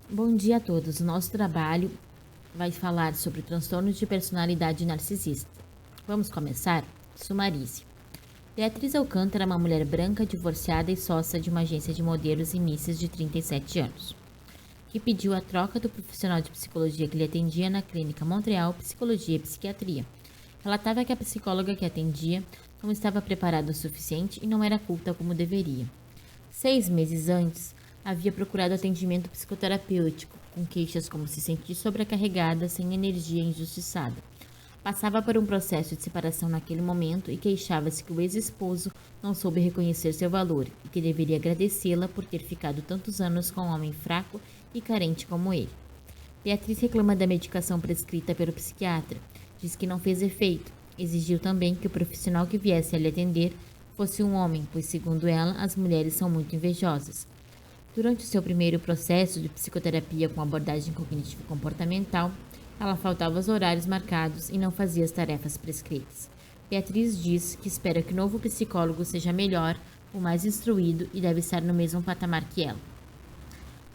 Bom dia a todos. O nosso trabalho vai falar sobre o transtorno de personalidade narcisista. Vamos começar? Sumarício. Beatriz Alcântara é uma mulher branca, divorciada e sócia de uma agência de modelos e misses de 37 anos, que pediu a troca do profissional de psicologia que lhe atendia na clínica Montreal Psicologia e Psiquiatria. Relatava que a psicóloga que atendia não estava preparada o suficiente e não era culta como deveria. 6 meses antes, havia procurado atendimento psicoterapêutico, com queixas como se sentir sobrecarregada, sem energia e injustiçada. Passava por um processo de separação naquele momento e queixava-se que o ex-esposo não soube reconhecer seu valor e que deveria agradecê-la por ter ficado tantos anos com um homem fraco e carente como ele. Beatriz reclama da medicação prescrita pelo psiquiatra, diz que não fez efeito. Exigiu também que o profissional que viesse a lhe atender fosse um homem, pois, segundo ela, as mulheres são muito invejosas. Durante o seu primeiro processo de psicoterapia com abordagem cognitivo-comportamental, ela faltava aos horários marcados e não fazia as tarefas prescritas. Beatriz diz que espera que o novo psicólogo seja melhor, o mais instruído e deve estar no mesmo patamar que ela.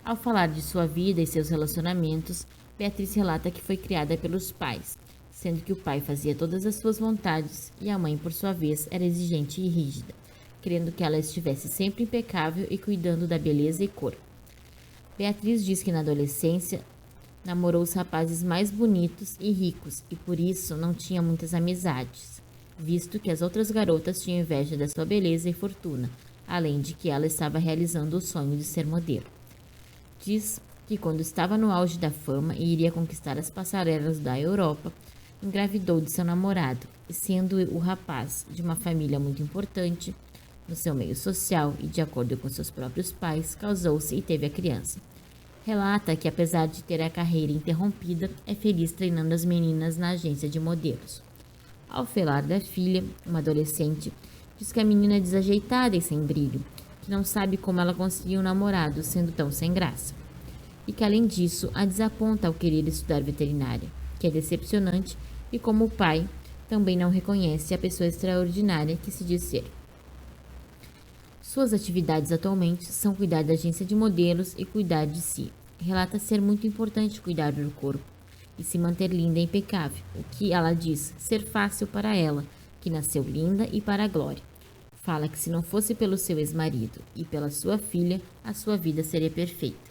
Ao falar de sua vida e seus relacionamentos, Beatriz relata que foi criada pelos pais, sendo que o pai fazia todas as suas vontades e a mãe, por sua vez, era exigente e rígida, querendo que ela estivesse sempre impecável e cuidando da beleza e cor. Beatriz diz que na adolescência namorou os rapazes mais bonitos e ricos e por isso não tinha muitas amizades, visto que as outras garotas tinham inveja da sua beleza e fortuna, além de que ela estava realizando o sonho de ser modelo. Diz que quando estava no auge da fama e iria conquistar as passarelas da Europa, engravidou de seu namorado, e sendo o rapaz de uma família muito importante no seu meio social e de acordo com seus próprios pais, casou-se e teve a criança. Relata que, apesar de ter a carreira interrompida, é feliz treinando as meninas na agência de modelos. Ao falar da filha, uma adolescente, diz que a menina é desajeitada e sem brilho, que não sabe como ela conseguiu um namorado sendo tão sem graça. E que, além disso, a desaponta ao querer estudar veterinária, que é decepcionante e, como o pai, também não reconhece a pessoa extraordinária que se diz ser. Suas atividades atualmente são cuidar da agência de modelos e cuidar de si. Relata ser muito importante cuidar do corpo e se manter linda e impecável, o que ela diz ser fácil para ela, que nasceu linda e para a glória. Fala que se não fosse pelo seu ex-marido e pela sua filha, a sua vida seria perfeita.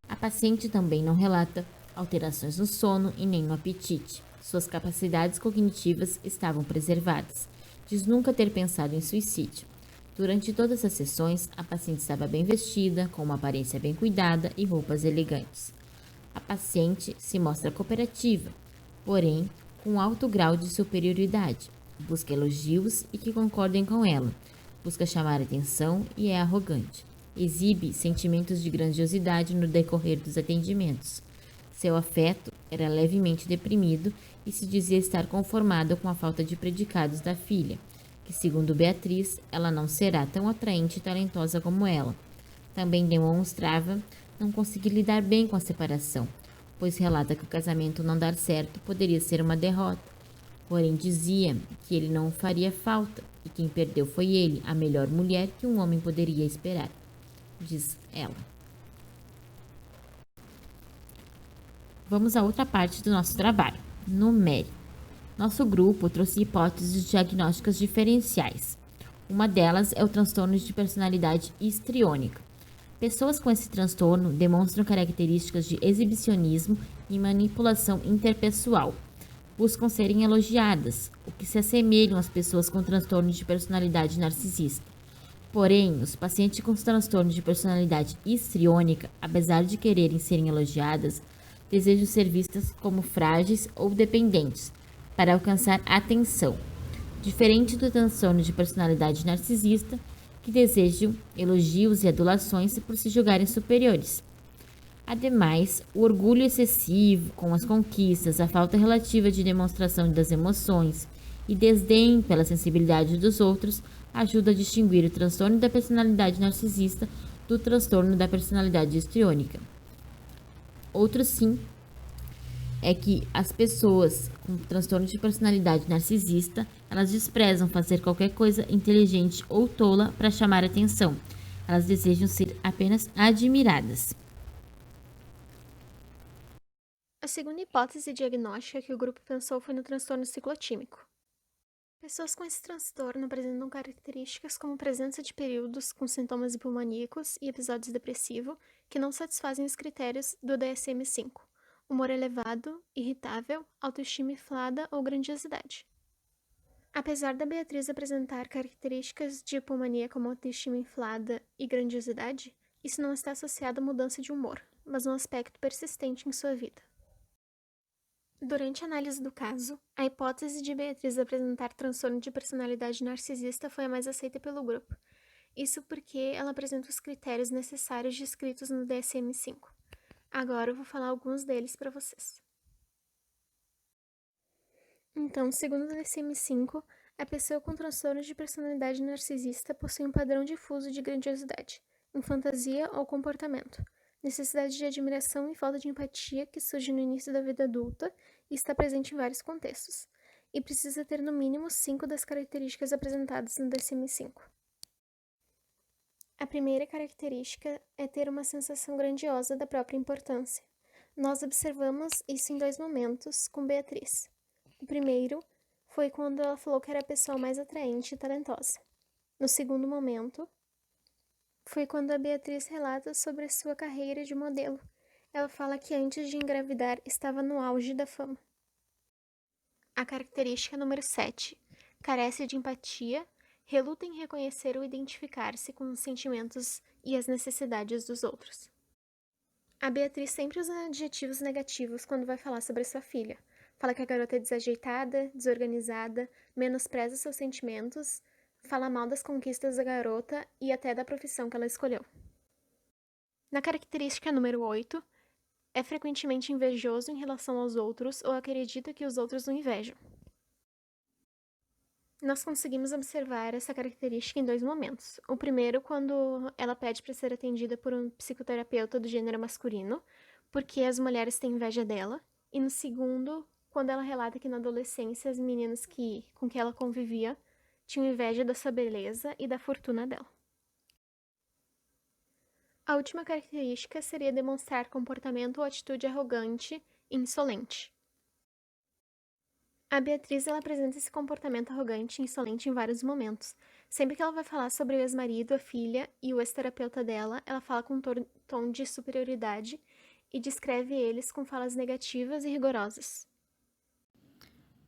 A paciente também não relata alterações no sono e nem no apetite. Suas capacidades cognitivas estavam preservadas. Diz nunca ter pensado em suicídio. Durante todas as sessões, a paciente estava bem vestida, com uma aparência bem cuidada e roupas elegantes. A paciente se mostra cooperativa, porém com alto grau de superioridade. Busca elogios e que concordem com ela. Busca chamar atenção e é arrogante. Exibe sentimentos de grandiosidade no decorrer dos atendimentos. Seu afeto era levemente deprimido e se dizia estar conformado com a falta de predicados da filha, que, segundo Beatriz, ela não será tão atraente e talentosa como ela. Também demonstrava não conseguir lidar bem com a separação, pois relata que o casamento não dar certo poderia ser uma derrota. Porém, dizia que ele não faria falta e quem perdeu foi ele, a melhor mulher que um homem poderia esperar, diz ela. Vamos a outra parte do nosso trabalho. Numere. Nosso grupo trouxe hipóteses diagnósticas diferenciais. Uma delas é o transtorno de personalidade histriônica. Pessoas com esse transtorno demonstram características de exibicionismo e manipulação interpessoal. Buscam serem elogiadas, o que se assemelham às pessoas com transtorno de personalidade narcisista. Porém, os pacientes com transtorno de personalidade histriônica, apesar de quererem serem elogiadas, desejam ser vistas como frágeis ou dependentes para alcançar atenção, diferente do transtorno de personalidade narcisista, que desejam elogios e adulações por se julgarem superiores. Ademais, o orgulho excessivo com as conquistas, a falta relativa de demonstração das emoções e desdém pela sensibilidade dos outros ajuda a distinguir o transtorno da personalidade narcisista do transtorno da personalidade histriônica. Outro sim é que as pessoas com transtorno de personalidade narcisista, elas desprezam fazer qualquer coisa inteligente ou tola para chamar atenção. Elas desejam ser apenas admiradas. A segunda hipótese diagnóstica que o grupo pensou foi no transtorno ciclotímico. Pessoas com esse transtorno apresentam características como presença de períodos com sintomas hipomaníacos e episódios depressivos que não satisfazem os critérios do DSM-5: humor elevado, irritável, autoestima inflada ou grandiosidade. Apesar da Beatriz apresentar características de hipomania como autoestima inflada e grandiosidade, isso não está associado à mudança de humor, mas um aspecto persistente em sua vida. Durante a análise do caso, a hipótese de Beatriz apresentar transtorno de personalidade narcisista foi a mais aceita pelo grupo. Isso porque ela apresenta os critérios necessários descritos no DSM-5. Agora eu vou falar alguns deles para vocês. Então, segundo o DSM-5, a pessoa com transtorno de personalidade narcisista possui um padrão difuso de grandiosidade, em fantasia ou comportamento, necessidade de admiração e falta de empatia que surge no início da vida adulta e está presente em vários contextos, e precisa ter no mínimo 5 das características apresentadas no DSM-5. A primeira característica é ter uma sensação grandiosa da própria importância. Nós observamos isso em 2 momentos com Beatriz. O primeiro foi quando ela falou que era a pessoa mais atraente e talentosa. No segundo momento, foi quando a Beatriz relata sobre sua carreira de modelo. Ela fala que antes de engravidar estava no auge da fama. A característica número 7. Carece de empatia, reluta em reconhecer ou identificar-se com os sentimentos e as necessidades dos outros. A Beatriz sempre usa adjetivos negativos quando vai falar sobre sua filha. Fala que a garota é desajeitada, desorganizada, menospreza seus sentimentos, fala mal das conquistas da garota e até da profissão que ela escolheu. Na característica número 8, é frequentemente invejoso em relação aos outros ou acredita que os outros o invejam. Nós conseguimos observar essa característica em 2 momentos. O primeiro, quando ela pede para ser atendida por um psicoterapeuta do gênero masculino, porque as mulheres têm inveja dela. E no segundo, quando ela relata que na adolescência as meninas com que ela convivia tinham inveja da sua beleza e da fortuna dela. A última característica seria demonstrar comportamento ou atitude arrogante e insolente. A Beatriz ela apresenta esse comportamento arrogante e insolente em vários momentos. Sempre que ela vai falar sobre o ex-marido, a filha e o ex-terapeuta dela, ela fala com um tom de superioridade e descreve eles com falas negativas e rigorosas.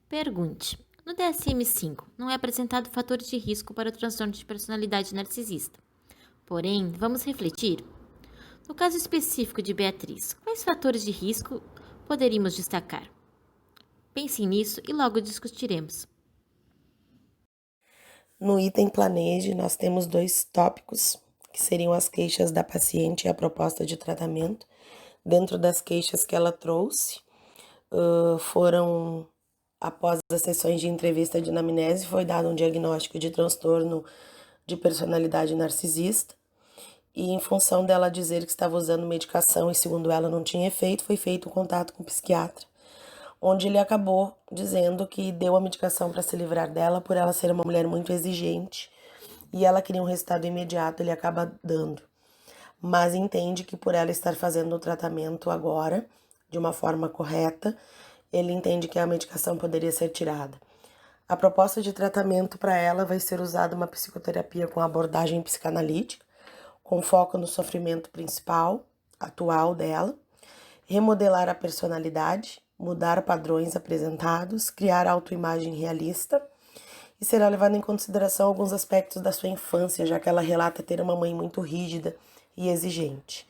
Pergunte. No DSM-5, não é apresentado fator de risco para o transtorno de personalidade narcisista. Porém, vamos refletir. No caso específico de Beatriz, quais fatores de risco poderíamos destacar? Pense nisso e logo discutiremos. No item Planeje, nós temos 2 tópicos, que seriam as queixas da paciente e a proposta de tratamento. Dentro das queixas que ela trouxe, foram, após as sessões de entrevista de anamnese, foi dado um diagnóstico de transtorno de personalidade narcisista. E em função dela dizer que estava usando medicação e, segundo ela, não tinha efeito, foi feito um contato com o psiquiatra, onde ele acabou dizendo que deu a medicação para se livrar dela por ela ser uma mulher muito exigente e ela queria um resultado imediato, ele acaba dando. Mas entende que por ela estar fazendo o tratamento agora, de uma forma correta, ele entende que a medicação poderia ser tirada. A proposta de tratamento para ela vai ser usada uma psicoterapia com abordagem psicanalítica, com foco no sofrimento principal, atual dela, remodelar a personalidade, mudar padrões apresentados, criar autoimagem realista e será levado em consideração alguns aspectos da sua infância, já que ela relata ter uma mãe muito rígida e exigente.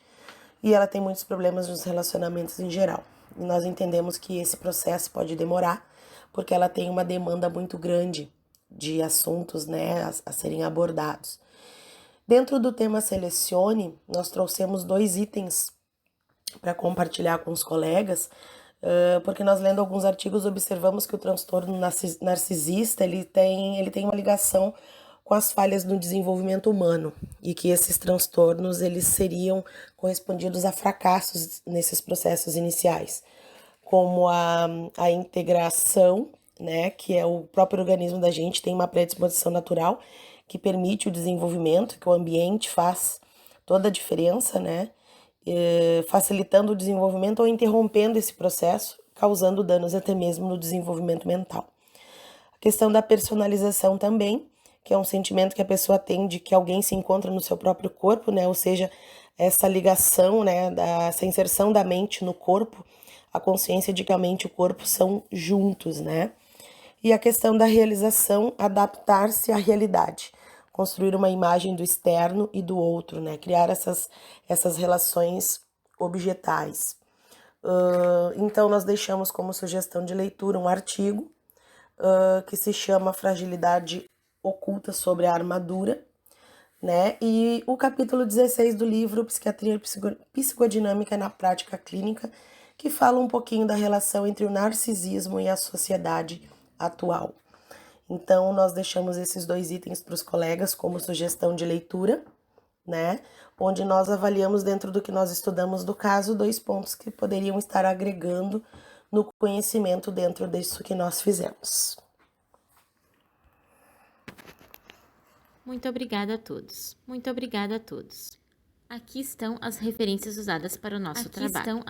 E ela tem muitos problemas nos relacionamentos em geral. E nós entendemos que esse processo pode demorar, porque ela tem uma demanda muito grande de assuntos, a serem abordados. Dentro do tema Selecione, nós trouxemos 2 itens para compartilhar com os colegas, porque nós lendo alguns artigos observamos que o transtorno narcisista ele tem uma ligação com as falhas no desenvolvimento humano e que esses transtornos eles seriam correspondidos a fracassos nesses processos iniciais, como a integração, que é o próprio organismo da gente tem uma predisposição natural, que permite o desenvolvimento, que o ambiente faz toda a diferença, né? Facilitando o desenvolvimento ou interrompendo esse processo, causando danos até mesmo no desenvolvimento mental. A questão da personalização também, que é um sentimento que a pessoa tem de que alguém se encontra no seu próprio corpo, né? Ou seja, essa ligação, né, essa inserção da mente no corpo, a consciência de que a mente e o corpo são juntos, né? E a questão da realização, adaptar-se à realidade, construir uma imagem do externo e do outro, né? Criar essas relações objetais. Então, nós deixamos como sugestão de leitura um artigo que se chama Fragilidade Oculta sobre a Armadura, né? E o capítulo 16 do livro Psiquiatria e Psicodinâmica na Prática Clínica, que fala um pouquinho da relação entre o narcisismo e a sociedade atual. Então, nós deixamos esses 2 itens para os colegas como sugestão de leitura, né? Onde nós avaliamos, dentro do que nós estudamos do caso, 2 pontos que poderiam estar agregando no conhecimento dentro disso que nós fizemos. Muito obrigada a todos. Muito obrigada a todos. Aqui estão as referências usadas para o nosso trabalho.